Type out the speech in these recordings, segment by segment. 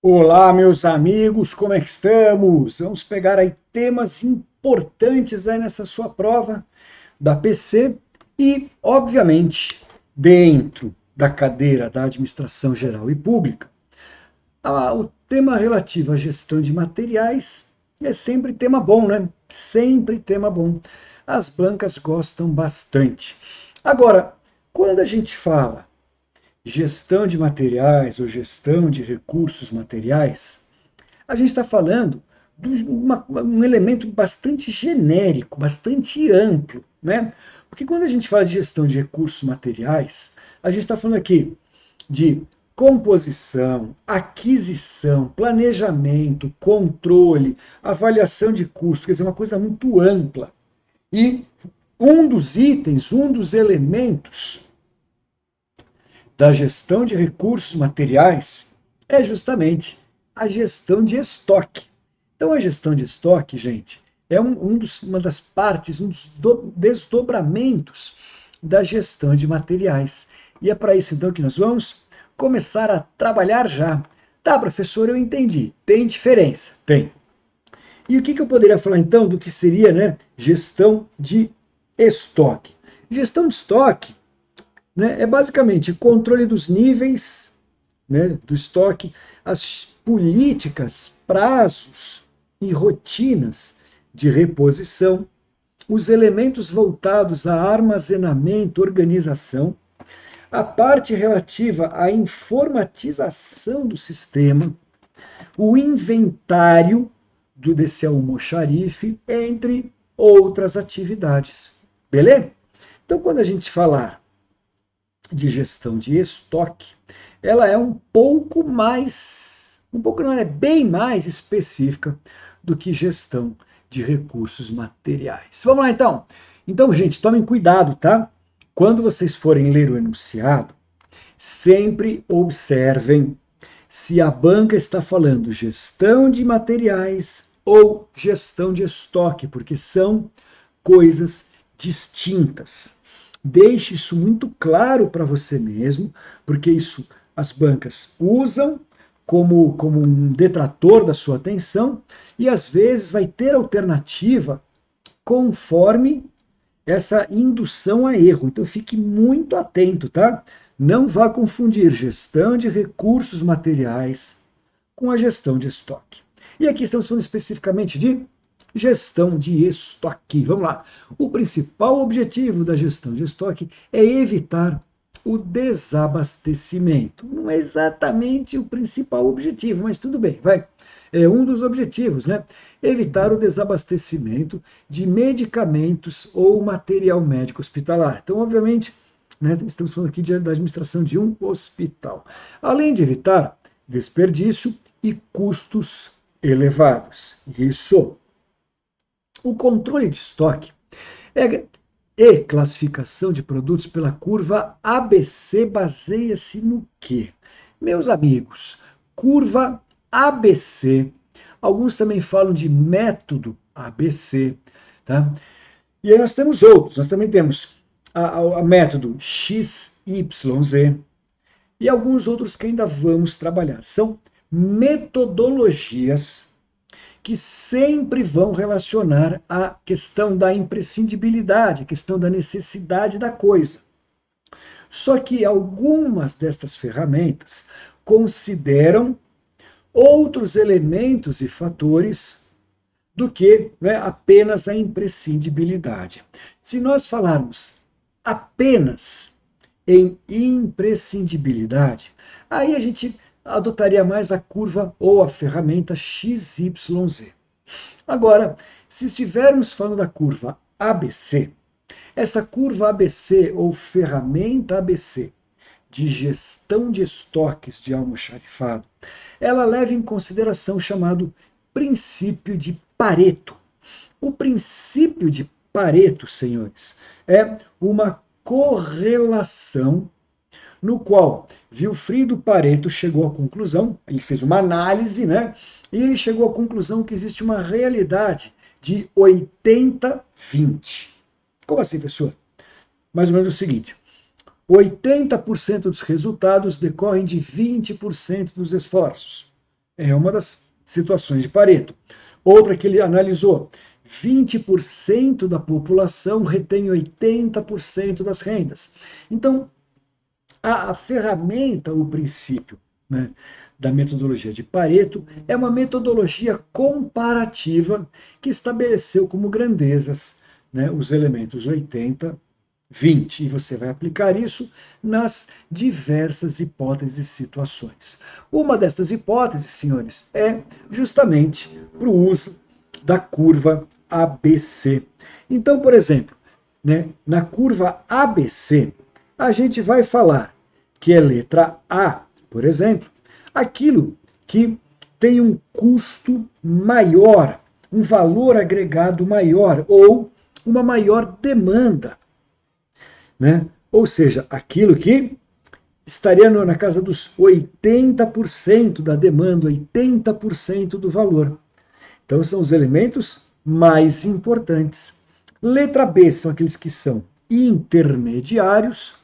Olá, meus amigos, como é que estamos? Vamos pegar aí temas importantes aí nessa sua prova da PC e, obviamente, dentro da cadeira da Administração Geral e Pública, o tema relativo à gestão de materiais é sempre tema bom, né? Sempre tema bom. As bancas gostam bastante. Agora, quando a gente fala gestão de materiais ou gestão de recursos materiais, a gente está falando de um elemento bastante genérico, bastante amplo, né? Porque quando a gente fala de gestão de recursos materiais, a gente está falando aqui de composição, aquisição, planejamento, controle, avaliação de custo, quer dizer, uma coisa muito ampla. E um dos itens, um dos elementos da gestão de recursos materiais é justamente a gestão de estoque. Então, a gestão de estoque, gente, é uma das partes, um dos desdobramentos da gestão de materiais. E é para isso, então, que nós vamos começar a trabalhar já. Tá, professor, eu entendi. Tem diferença? Tem. E o que eu poderia falar, então, do que seria, né, gestão de estoque? Gestão de estoque, né, é basicamente controle dos níveis, né, do estoque, as políticas, prazos e rotinas de reposição, os elementos voltados a armazenamento, organização, a parte relativa à informatização do sistema, o inventário desse almoxarife, entre outras atividades. Beleza? Então, quando a gente falar de gestão de estoque, ela é um pouco não, é bem mais específica do que gestão de recursos materiais. Vamos lá então. Então, gente, tomem cuidado, tá? Quando vocês forem ler o enunciado, sempre observem se a banca está falando gestão de materiais ou gestão de estoque, porque são coisas distintas. Deixe isso muito claro para você mesmo, porque isso as bancas usam como um detrator da sua atenção e às vezes vai ter alternativa conforme essa indução a erro. Então fique muito atento, tá? Não vá confundir gestão de recursos materiais com a gestão de estoque. E aqui estamos falando especificamente de gestão de estoque. Vamos lá. O principal objetivo da gestão de estoque é evitar o desabastecimento. Não é exatamente o principal objetivo, mas tudo bem, vai. É um dos objetivos, né? Evitar o desabastecimento de medicamentos ou material médico hospitalar. Então, obviamente, né, estamos falando aqui da administração de um hospital. Além de evitar desperdício e custos elevados. Isso. O controle de estoque e classificação de produtos pela curva ABC baseia-se no quê? Meus amigos, curva ABC, alguns também falam de método ABC, tá? E aí nós temos outros, nós também temos a método XYZ e alguns outros que ainda vamos trabalhar. São metodologias que sempre vão relacionar a questão da imprescindibilidade, a questão da necessidade da coisa. Só que algumas destas ferramentas consideram outros elementos e fatores do que, né, apenas a imprescindibilidade. Se nós falarmos apenas em imprescindibilidade, aí a gente adotaria mais a curva ou a ferramenta XYZ. Agora, se estivermos falando da curva ABC, essa curva ABC ou ferramenta ABC de gestão de estoques de almoxarifado, ela leva em consideração o chamado princípio de Pareto. O princípio de Pareto, senhores, é uma correlação no qual Vilfrido Pareto chegou à conclusão, ele fez uma análise, né? E ele chegou à conclusão que existe uma realidade de 80-20. Como assim, professor? Mais ou menos o seguinte: 80% dos resultados decorrem de 20% dos esforços. É uma das situações de Pareto. Outra que ele analisou, 20% da população retém 80% das rendas. Então, a ferramenta, o princípio, né, da metodologia de Pareto é uma metodologia comparativa que estabeleceu como grandezas, né, os elementos 80, 20. E você vai aplicar isso nas diversas hipóteses e situações. Uma destas hipóteses, senhores, é justamente para o uso da curva ABC. Então, por exemplo, né, na curva ABC, a gente vai falar que é letra A, por exemplo, aquilo que tem um custo maior, um valor agregado maior ou uma maior demanda, né? Ou seja, aquilo que estaria na casa dos 80% da demanda, 80% do valor. Então são os elementos mais importantes. Letra B são aqueles que são intermediários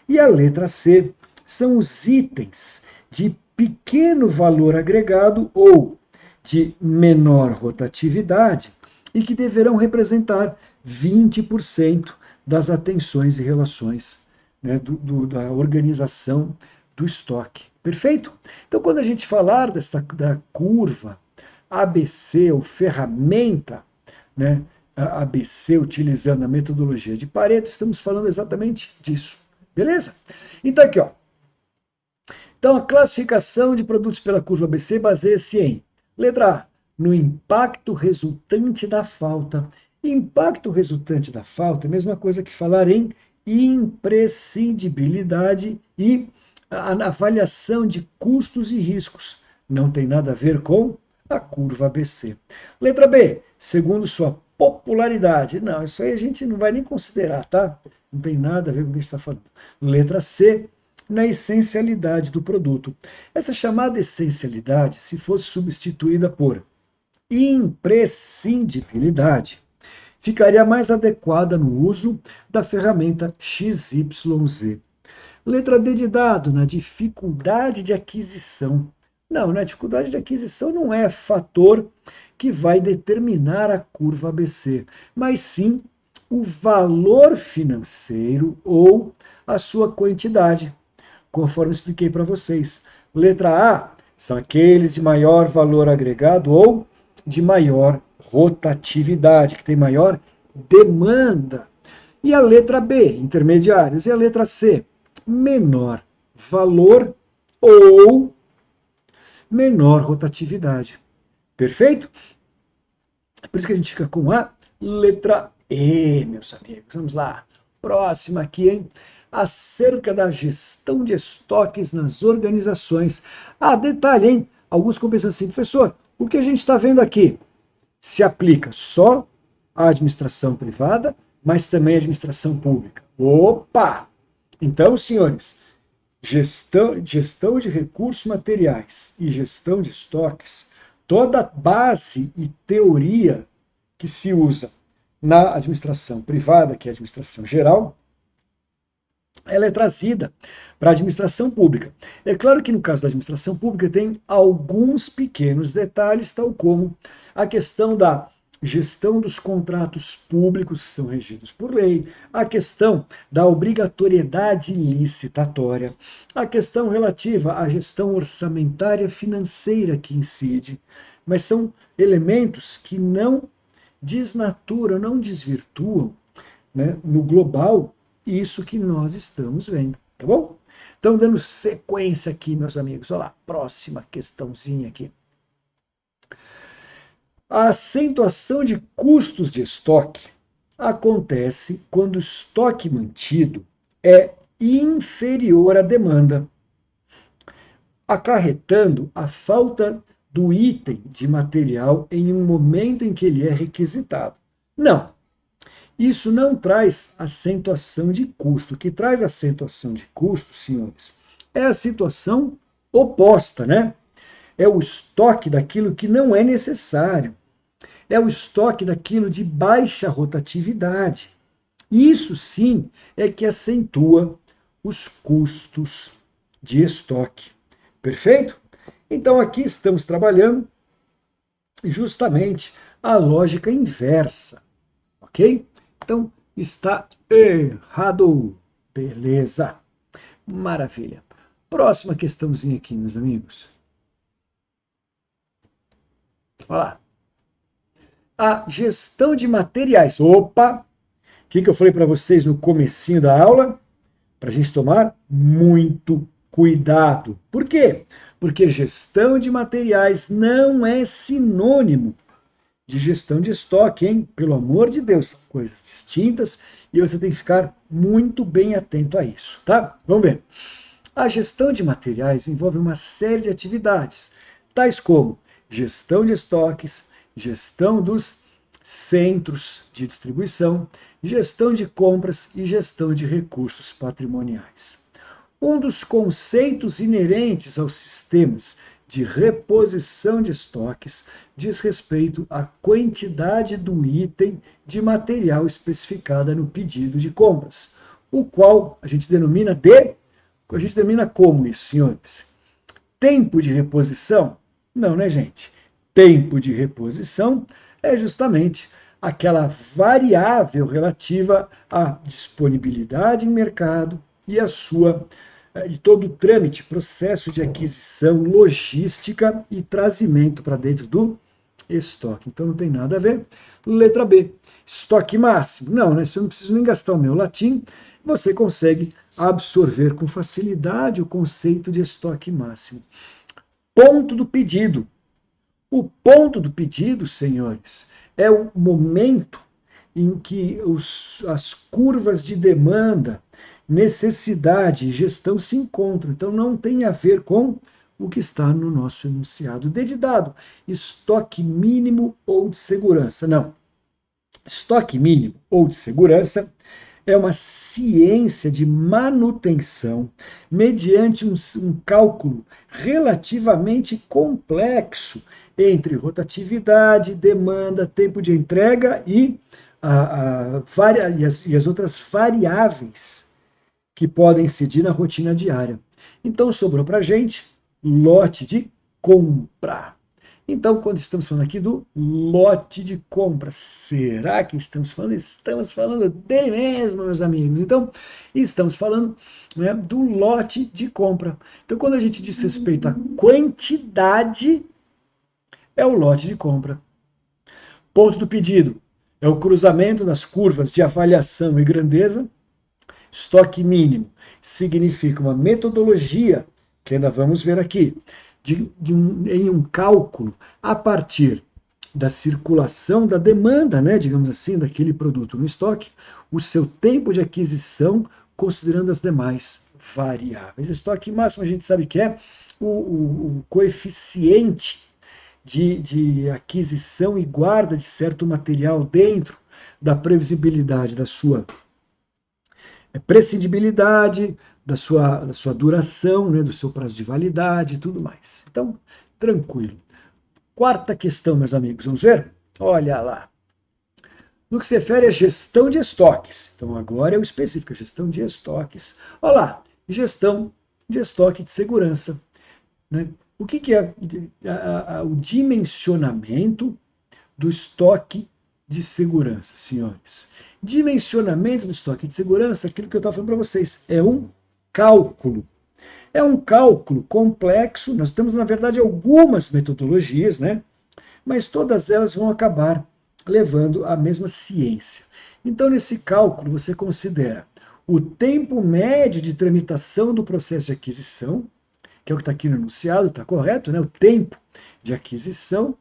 e a letra C são os itens de pequeno valor agregado ou de menor rotatividade e que deverão representar 20% das atenções e relações, né, da organização do estoque. Perfeito? Então, quando a gente falar da curva ABC ou ferramenta, né, ABC utilizando a metodologia de Pareto, estamos falando exatamente disso. Beleza? Então aqui, ó. Então a classificação de produtos pela curva ABC baseia-se em letra A, no impacto resultante da falta. Impacto resultante da falta é a mesma coisa que falar em imprescindibilidade e a avaliação de custos e riscos. Não tem nada a ver com a curva ABC. Letra B, segundo sua popularidade. Não, isso aí a gente não vai nem considerar, tá? Não tem nada a ver com o que a gente está falando. Letra C, na essencialidade do produto. Essa chamada essencialidade, se fosse substituída por imprescindibilidade, ficaria mais adequada no uso da ferramenta XYZ. Letra D de dado, na dificuldade de aquisição. Não, na dificuldade de aquisição não é fator que vai determinar a curva ABC, mas sim o valor financeiro ou a sua quantidade, conforme expliquei para vocês. Letra A são aqueles de maior valor agregado ou de maior rotatividade, que tem maior demanda. E a letra B, intermediários. E a letra C, menor valor ou menor rotatividade. Perfeito? Por isso que a gente fica com a letra E, meus amigos. Vamos lá. Próxima aqui, hein? Acerca da gestão de estoques nas organizações. Ah, detalhe, hein? Alguns pensam assim, professor, o que a gente está vendo aqui se aplica só à administração privada, mas também à administração pública. Opa! Então, senhores, gestão de recursos materiais e gestão de estoques, toda base e teoria que se usa na administração privada, que é a administração geral, ela é trazida para a administração pública. É claro que no caso da administração pública tem alguns pequenos detalhes, tal como a questão da gestão dos contratos públicos que são regidos por lei, a questão da obrigatoriedade licitatória, a questão relativa à gestão orçamentária financeira que incide, mas são elementos que não desnaturam, não desvirtuam, né, no global, isso que nós estamos vendo, tá bom? Então, dando sequência aqui, meus amigos, olha lá, próxima questãozinha aqui. A acentuação de custos de estoque acontece quando o estoque mantido é inferior à demanda, acarretando a falta do item de material em um momento em que ele é requisitado. Não, isso não traz acentuação de custo. O que traz acentuação de custo, senhores, é a situação oposta, né? É o estoque daquilo que não é necessário. É o estoque daquilo de baixa rotatividade. Isso sim é que acentua os custos de estoque. Perfeito? Então aqui estamos trabalhando justamente a lógica inversa, ok? Então está errado. Beleza. Maravilha. Próxima questãozinha aqui, meus amigos. Olha lá. A gestão de materiais. Opa! O que eu falei para vocês no comecinho da aula? Para a gente tomar muito cuidado. Por quê? Porque gestão de materiais não é sinônimo de gestão de estoque, hein? Pelo amor de Deus, são coisas distintas e você tem que ficar muito bem atento a isso, tá? Vamos ver. A gestão de materiais envolve uma série de atividades, tais como gestão de estoques, gestão dos centros de distribuição, gestão de compras e gestão de recursos patrimoniais. Um dos conceitos inerentes aos sistemas de reposição de estoques diz respeito à quantidade do item de material especificada no pedido de compras, o qual a gente denomina como isso, senhores? Tempo de reposição? Não, né, gente? Tempo de reposição é justamente aquela variável relativa à disponibilidade em mercado e todo o trâmite, processo de aquisição, logística e trazimento para dentro do estoque. Então não tem nada a ver. Letra B, estoque máximo. Não, né? Se eu não preciso nem gastar o meu latim, você consegue absorver com facilidade o conceito de estoque máximo. Ponto do pedido. O ponto do pedido, senhores, é o momento em que as curvas de demanda, necessidade e gestão se encontram. Então não tem a ver com o que está no nosso enunciado dedidado. Estoque mínimo ou de segurança. Não. Estoque mínimo ou de segurança é uma ciência de manutenção mediante um cálculo relativamente complexo entre rotatividade, demanda, tempo de entrega e as outras variáveis que podem incidir na rotina diária. Então sobrou para a gente lote de compra. Então, quando estamos falando aqui do lote de compra, será que estamos falando? Estamos falando dele mesmo, meus amigos. Então, estamos falando, né, do lote de compra. Então, quando a gente diz respeito à quantidade, é o lote de compra. Ponto do pedido é o cruzamento das curvas de avaliação e grandeza. Estoque mínimo significa uma metodologia, que ainda vamos ver aqui, em um cálculo a partir da circulação da demanda, né, digamos assim, daquele produto no estoque, o seu tempo de aquisição, considerando as demais variáveis. Estoque máximo a gente sabe que é o coeficiente de aquisição e guarda de certo material dentro da previsibilidade da sua prescindibilidade, da sua duração, né, do seu prazo de validade e tudo mais. Então, tranquilo. Quarta questão, meus amigos, vamos ver? Olha lá. No que se refere à gestão de estoques. Então, agora é o específico, gestão de estoques. Olha lá, gestão de estoque de segurança. Né? O que é o dimensionamento do estoque de segurança, senhores? Dimensionamento do estoque de segurança, aquilo que eu estava falando para vocês, é um cálculo. É um cálculo complexo, nós temos, na verdade, algumas metodologias, né? Mas todas elas vão acabar levando à mesma ciência. Então, nesse cálculo, você considera o tempo médio de tramitação do processo de aquisição, que é o que está aqui no enunciado, está correto, né? O tempo de aquisição,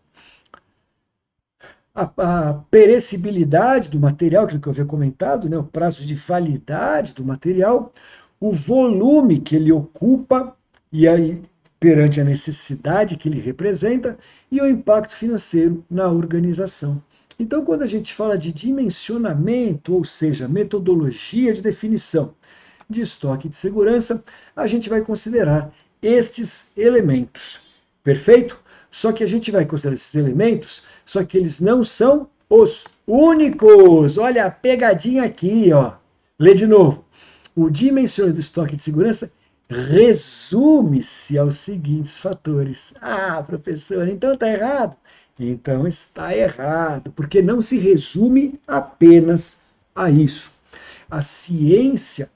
a perecibilidade do material, aquilo que eu havia comentado, né? O prazo de validade do material, o volume que ele ocupa e aí perante a necessidade que ele representa e o impacto financeiro na organização. Então, quando a gente fala de dimensionamento, ou seja, metodologia de definição de estoque de segurança, a gente vai considerar estes elementos. Perfeito? Só que a gente vai considerar esses elementos, só que eles não são os únicos. Olha a pegadinha aqui, ó. Lê de novo. O dimensionamento do estoque de segurança resume-se aos seguintes fatores. Ah, professor, então está errado? Então está errado, porque não se resume apenas a isso. A ciência,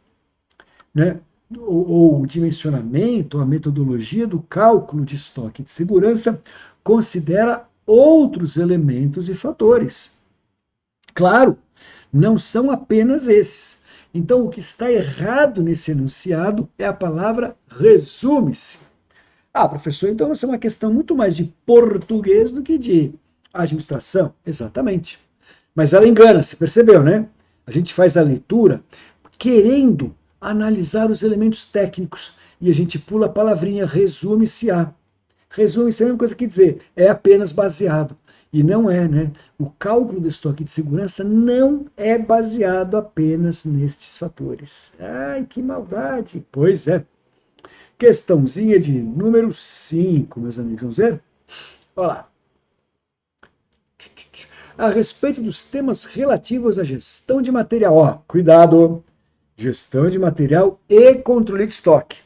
né, ou o dimensionamento, a metodologia do cálculo de estoque de segurança considera outros elementos e fatores. Claro, não são apenas esses. Então, o que está errado nesse enunciado é a palavra resume-se. Ah, professor, então isso é uma questão muito mais de português do que de administração. Exatamente. Mas ela engana, você percebeu, né? A gente faz a leitura querendo analisar os elementos técnicos e a gente pula a palavrinha resume-se a. Resume-se é a mesma coisa que dizer, é apenas baseado. E não é, né? O cálculo do estoque de segurança não é baseado apenas nestes fatores. Ai, que maldade! Pois é. Questãozinha de número 5, meus amigos. Vamos ver? Olha lá. A respeito dos temas relativos à gestão de material. Ó, cuidado! Gestão de material e controle de estoque.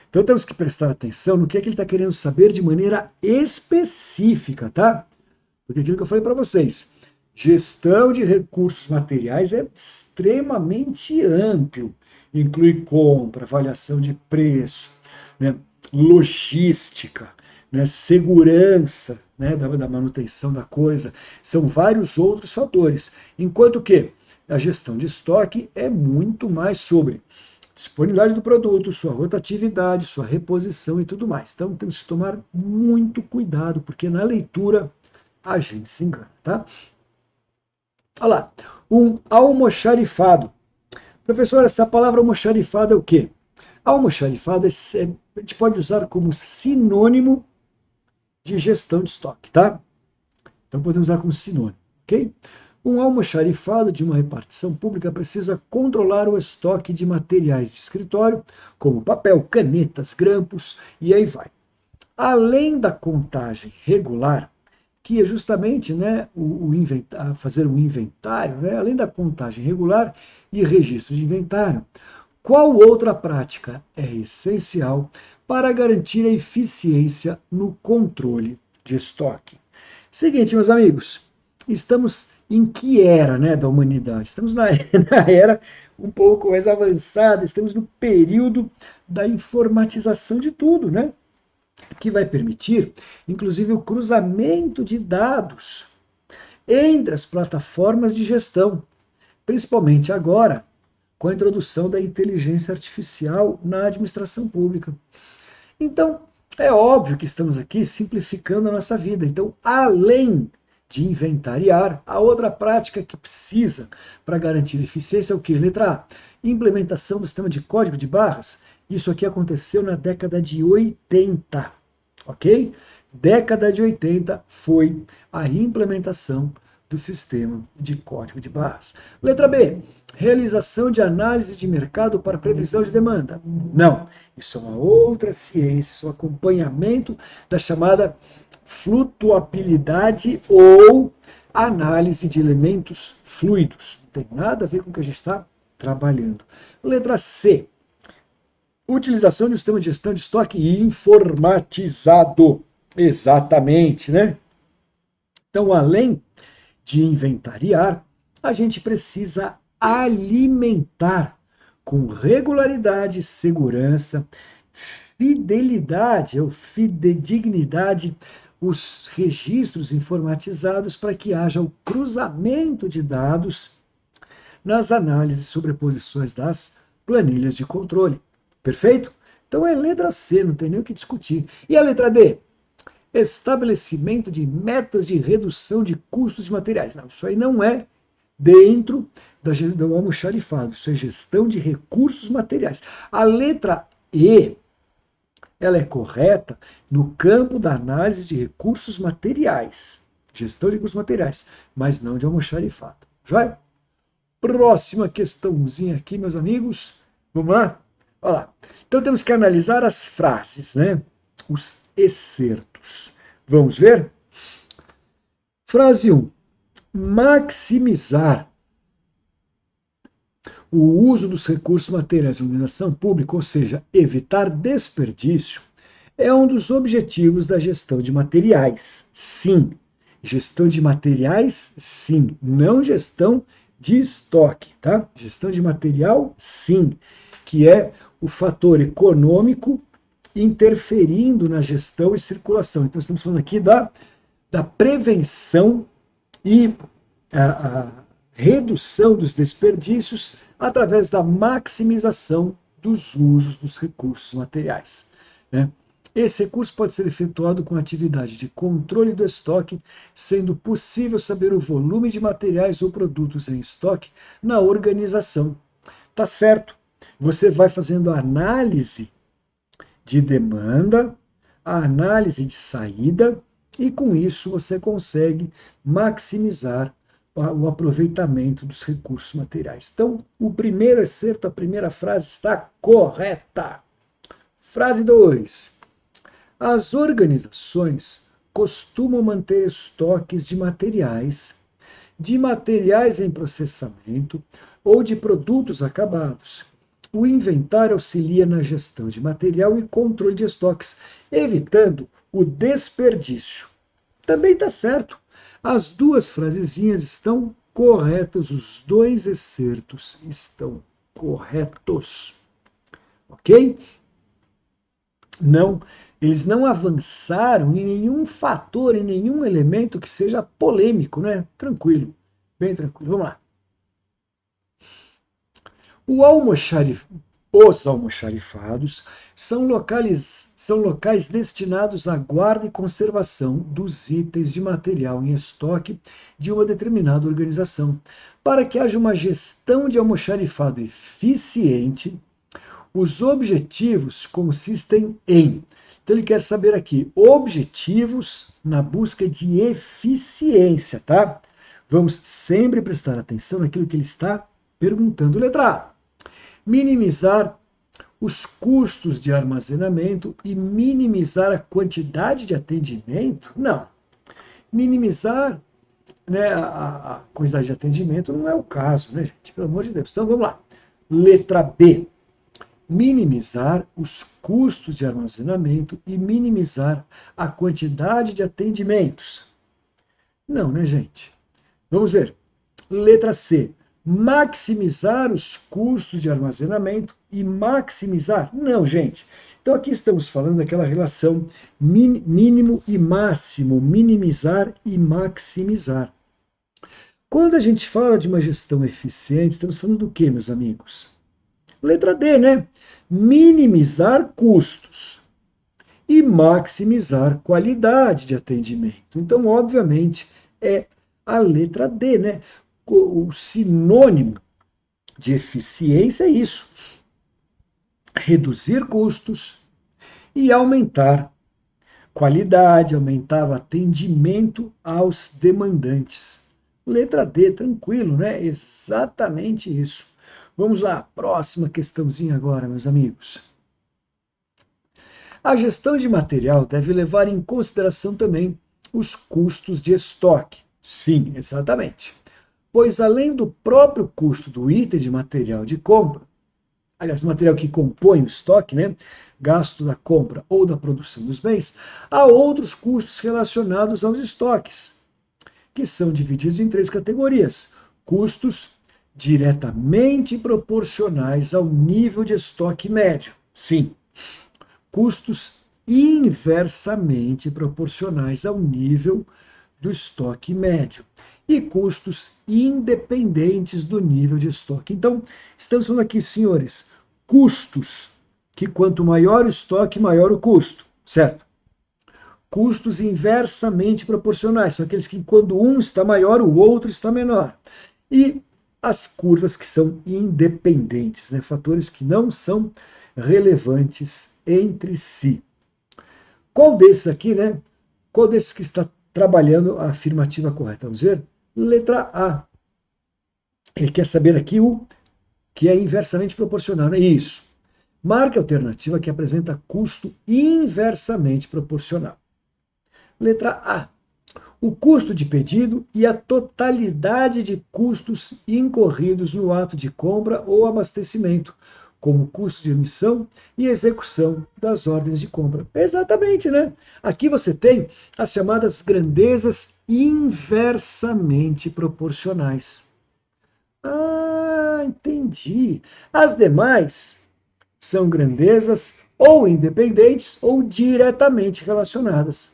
Então temos que prestar atenção no que é que ele está querendo saber de maneira específica, tá? Porque aquilo que eu falei para vocês, gestão de recursos materiais é extremamente amplo. Inclui compra, avaliação de preço, né, logística, né, segurança, né, da manutenção da coisa. São vários outros fatores. Enquanto que a gestão de estoque é muito mais sobre disponibilidade do produto, sua rotatividade, sua reposição e tudo mais. Então temos que tomar muito cuidado, porque na leitura a gente se engana, tá? Olha lá, um almoxarifado. Professor, essa palavra almoxarifado é o quê? Almoxarifado a gente pode usar como sinônimo de gestão de estoque, tá? Então podemos usar como sinônimo, ok? Um almoxarifado de uma repartição pública precisa controlar o estoque de materiais de escritório, como papel, canetas, grampos e aí vai. Além da contagem regular, que é justamente, né, fazer um inventário, né, além da contagem regular e registro de inventário, qual outra prática é essencial para garantir a eficiência no controle de estoque? Seguinte, meus amigos, estamos em que era, né, da humanidade? Estamos na era um pouco mais avançada, estamos no período da informatização de tudo, né? Que vai permitir, inclusive, o cruzamento de dados entre as plataformas de gestão, principalmente agora com a introdução da inteligência artificial na administração pública. Então, é óbvio que estamos aqui simplificando a nossa vida. Então, além de inventariar, a outra prática que precisa para garantir eficiência é o que? Letra A, implementação do sistema de código de barras. Isso aqui aconteceu na década de 80, ok? Década de 80 foi a implementação do sistema de código de barras. Letra B, realização de análise de mercado para previsão de demanda. Não, isso é uma outra ciência, isso é um acompanhamento da chamada flutuabilidade ou análise de elementos fluidos. Não tem nada a ver com o que a gente está trabalhando. Letra C, utilização de um sistema de gestão de estoque informatizado. Exatamente, né? Então, além de inventariar, a gente precisa alimentar com regularidade, segurança, fidelidade ou fidedignidade os registros informatizados para que haja o cruzamento de dados nas análises e sobreposições das planilhas de controle. Perfeito? Então é letra C, não tem nem o que discutir. E a letra D? Estabelecimento de redução de custos de materiais. Não, isso aí não é dentro do almoxarifado, isso é gestão de recursos materiais. A letra E, ela é correta no campo da análise de recursos materiais, gestão de recursos materiais, mas não de almoxarifado. Joia? Próxima questãozinha aqui, meus amigos. Vamos lá? Olha lá. Então temos que analisar as frases, né? Os excertos. Vamos ver? Frase 1. Maximizar O uso dos recursos materiais de iluminação pública, ou seja, evitar desperdício, é um dos objetivos da gestão de materiais. Sim, gestão de materiais, sim, não gestão de estoque, tá? Gestão de material, sim, que é o fator econômico interferindo na gestão e circulação. Então, estamos falando aqui da prevenção e a redução dos desperdícios através da maximização dos usos dos recursos materiais, né? Esse recurso pode ser efetuado com atividade de controle do estoque, sendo possível saber o volume de materiais ou produtos em estoque na organização. Tá certo? Você vai fazendo a análise de demanda, a análise de saída, e com isso você consegue maximizar o aproveitamento dos recursos materiais. Então, o primeiro excerto, a primeira frase está correta. Frase 2. As organizações costumam manter estoques de materiais em processamento ou de produtos acabados. O inventário auxilia na gestão de material e controle de estoques, evitando o desperdício. Também está certo. As duas frasezinhas estão corretas, os dois excertos estão corretos. Ok? Não, eles não avançaram em nenhum fator, em nenhum elemento que seja polêmico, né? Tranquilo, bem tranquilo. Vamos lá. Os almoxarifados são locais destinados à guarda e conservação dos itens de material em estoque de uma determinada organização. Para que haja uma gestão de almoxarifado eficiente, os objetivos consistem em. Então ele quer saber aqui objetivos na busca de eficiência, tá? Vamos sempre prestar atenção naquilo que ele está perguntando. Letra A. Minimizar os custos de armazenamento e minimizar a quantidade de atendimento? Não. Minimizar, né, a quantidade de atendimento não é o caso, né, gente? Pelo amor de Deus. Então vamos lá. Letra B. Minimizar os custos de armazenamento e minimizar a quantidade de atendimentos. Não, né, gente? Vamos ver. Letra C. Maximizar os custos de armazenamento e maximizar. Não, gente. Então aqui estamos falando daquela relação mínimo e máximo, minimizar e maximizar. Quando a gente fala de uma gestão eficiente, estamos falando do quê, meus amigos? Letra D, né? Minimizar custos e maximizar qualidade de atendimento. Então, obviamente, é a letra D, né? O sinônimo de eficiência é isso: reduzir custos e aumentar qualidade, aumentar o atendimento aos demandantes. Letra D, tranquilo, né? Exatamente isso. Vamos lá, próxima questãozinha agora, meus amigos. A gestão de material deve levar em consideração também os custos de estoque. Sim, exatamente. Pois além do próprio custo do item de material de compra, aliás, o material que compõe o estoque, né, gasto da compra ou da produção dos bens, há outros custos relacionados aos estoques, que são divididos em 3 categorias: custos diretamente proporcionais ao nível de estoque médio. Sim. Custos inversamente proporcionais ao nível do estoque médio. E custos independentes do nível de estoque. Então, estamos falando aqui, senhores, custos, que quanto maior o estoque, maior o custo, certo? Custos inversamente proporcionais, são aqueles que quando um está maior, o outro está menor. E as curvas que são independentes, né? Fatores que não são relevantes entre si. Qual desses aqui, né? Qual desses que está trabalhando a afirmativa correta? Vamos ver? Letra A. Ele quer saber aqui o que é inversamente proporcional, né? Isso. Marque a alternativa que apresenta custo inversamente proporcional. Letra A. o custo de pedido e a totalidade de custos incorridos no ato de compra ou abastecimento, como custo de emissão e execução das ordens de compra. Exatamente, né? Aqui você tem as chamadas grandezas inversamente proporcionais. Ah, entendi. As demais são grandezas ou independentes ou diretamente relacionadas.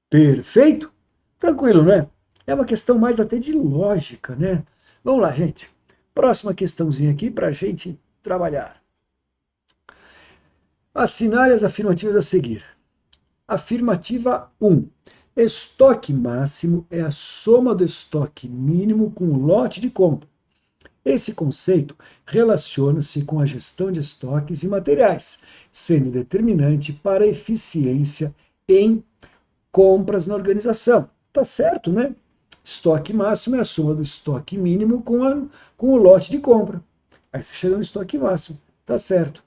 Perfeito? Tranquilo, né? É uma questão mais até de lógica, né? Vamos lá, gente. Próxima questãozinha aqui para a gente trabalhar. Assinale as afirmativas a seguir. Afirmativa 1. Estoque máximo é a soma do estoque mínimo com o lote de compra. Esse conceito relaciona-se com a gestão de estoques e materiais, sendo determinante para a eficiência em compras na organização. Tá certo, né? Estoque máximo é a soma do estoque mínimo com o lote de compra. Aí você chega no estoque máximo. Tá certo.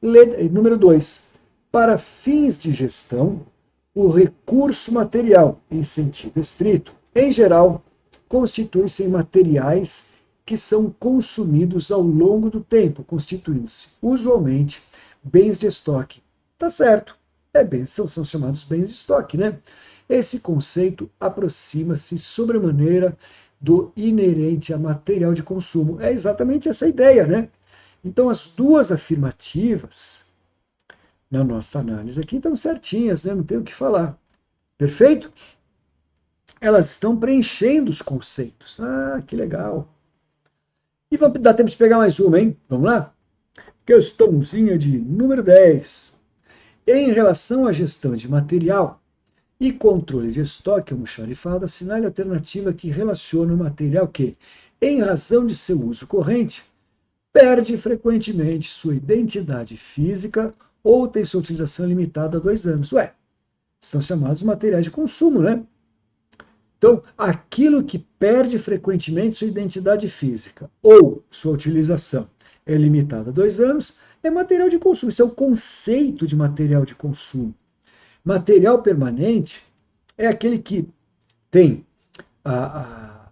Número 2. Para fins de gestão, o recurso material, em sentido estrito, em geral, constitui-se em materiais que são consumidos ao longo do tempo, constituindo-se, usualmente, bens de estoque. Tá certo. São chamados bens de estoque, né? Esse conceito aproxima-se sobremaneira do inerente a material de consumo. É exatamente essa ideia, né? Então, as duas afirmativas na nossa análise aqui estão certinhas, né? Não tem o que falar. Perfeito? Elas estão preenchendo os conceitos. Ah, que legal. E vamos dar tempo de pegar mais uma, hein? Vamos lá? Questãozinha de número 10. Em relação à gestão de material e controle de estoque almoxarifado, assinale a alternativa que relaciona o material que, em razão de seu uso corrente, perde frequentemente sua identidade física ou tem sua utilização limitada a 2 anos. Ué, são chamados materiais de consumo, né? Então, aquilo que perde frequentemente sua identidade física ou sua utilização é limitada a 2 anos, é material de consumo. Isso é o conceito de material de consumo. Material permanente é aquele que tem a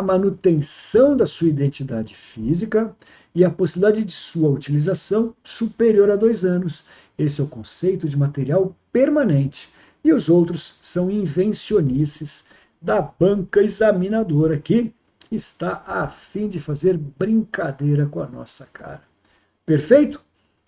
manutenção da sua identidade física e a possibilidade de sua utilização superior a 2 anos. Esse é o conceito de material permanente. E os outros são invencionices da banca examinadora que está a fim de fazer brincadeira com a nossa cara. Perfeito?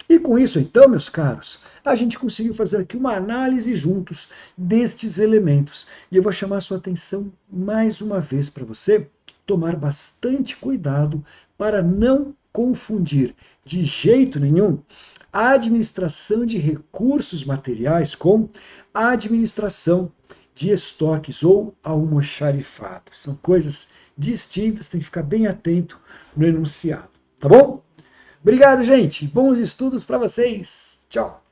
E com isso, então, meus caros, a gente conseguiu fazer aqui uma análise juntos destes elementos. E eu vou chamar a sua atenção mais uma vez para você tomar bastante cuidado para não confundir de jeito nenhum a administração de recursos materiais com a administração de estoques ou almoxarifado. São coisas distintas, tem que ficar bem atento no enunciado, tá bom? Obrigado, gente. Bons estudos para vocês. Tchau.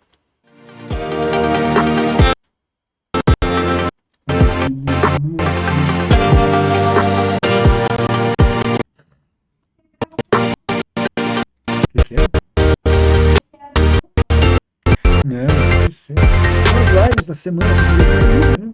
O que é? Não, vai ser. As lives da semana que vem, né?